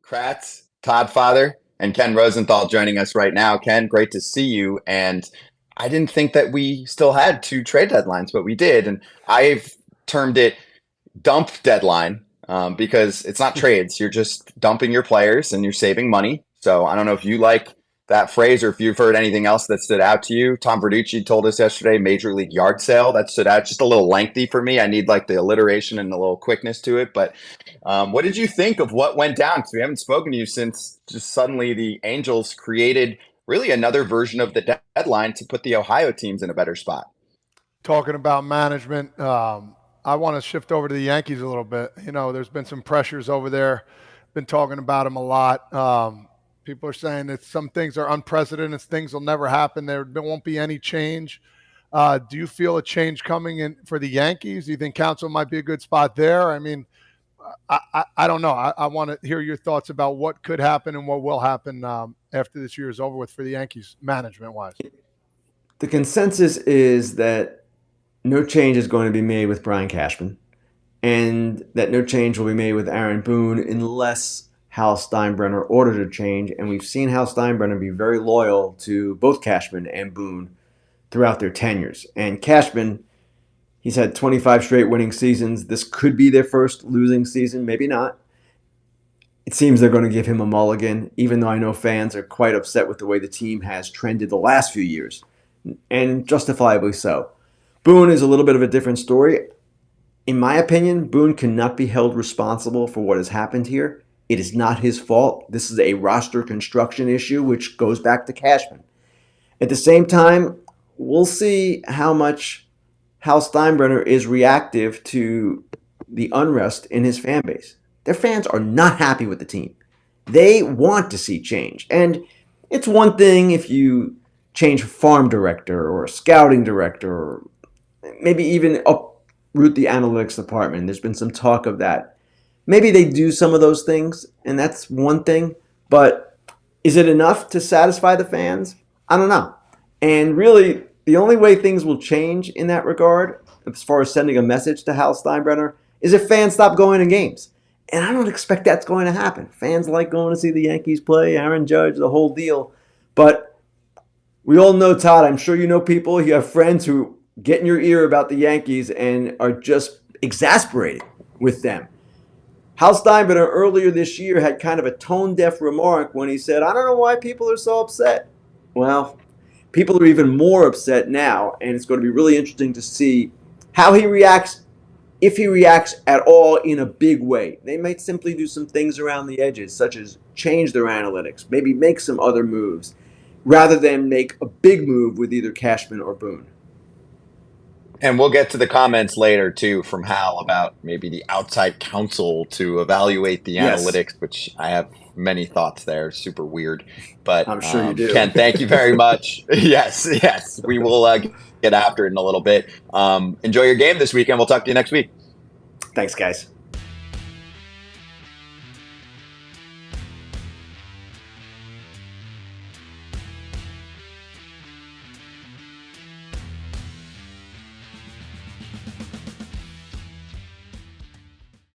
Kratz, Todd Father, and Ken Rosenthal joining us right now. Ken, great to see you. And I didn't think that we still had two trade deadlines, but we did. And I've termed it dump deadline because it's not trades. You're just dumping your players and you're saving money. So I don't know if you like that phrase or if you've heard anything else that stood out to you. Tom Verducci told us yesterday, Major League Yard Sale. That stood out just a little lengthy for me. I need like the alliteration and a little quickness to it. But what did you think of what went down? Because we haven't spoken to you since just suddenly the Angels created really another version of the deadline to put the Ohio teams in a better spot. Talking about management, I want to shift over to the Yankees a little bit. There's been some pressures over there. Been talking about them a lot. People are saying that some things are unprecedented. Things will never happen. There won't be any change. Do you feel a change coming in for the Yankees? Do you think Council might be a good spot there? I mean, I don't know. I want to hear your thoughts about what could happen and what will happen after this year is over with for the Yankees management-wise. The consensus is that no change is going to be made with Brian Cashman, and that no change will be made with Aaron Boone unless Hal Steinbrenner ordered a change. And we've seen Hal Steinbrenner be very loyal to both Cashman and Boone throughout their tenures. And Cashman, he's had 25 straight winning seasons. This could be their first losing season, maybe not. It seems they're going to give him a mulligan, even though I know fans are quite upset with the way the team has trended the last few years, and justifiably so. Boone is a little bit of a different story. In my opinion, Boone cannot be held responsible for what has happened here. It is not his fault. This is a roster construction issue, which goes back to Cashman. At the same time, we'll see how much Hal Steinbrenner is reactive to the unrest in his fan base. Their fans are not happy with the team. They want to see change. And it's one thing if you change a farm director or a scouting director or maybe even uproot the analytics department. There's been some talk of that. Maybe they do some of those things, and that's one thing. But is it enough to satisfy the fans? I don't know. And really, the only way things will change in that regard, as far as sending a message to Hal Steinbrenner, is if fans stop going to games. And I don't expect that's going to happen. Fans like going to see the Yankees play, Aaron Judge, the whole deal. But we all know, Todd, I'm sure you know people, you have friends who get in your ear about the Yankees and are just exasperated with them. Hal Steinbrenner earlier this year had kind of a tone-deaf remark when he said, I don't know why people are so upset. Well, people are even more upset now, and it's going to be really interesting to see how he reacts, if he reacts at all in a big way. They might simply do some things around the edges, such as change their analytics, maybe make some other moves, rather than make a big move with either Cashman or Boone. And we'll get to the comments later, too, from Hal about maybe the outside counsel to evaluate the analytics, which I have many thoughts there. Super weird. But I'm sure you do. Ken, thank you very much. Yes. We will get after it in a little bit. Enjoy your game this weekend. We'll talk to you next week. Thanks, guys.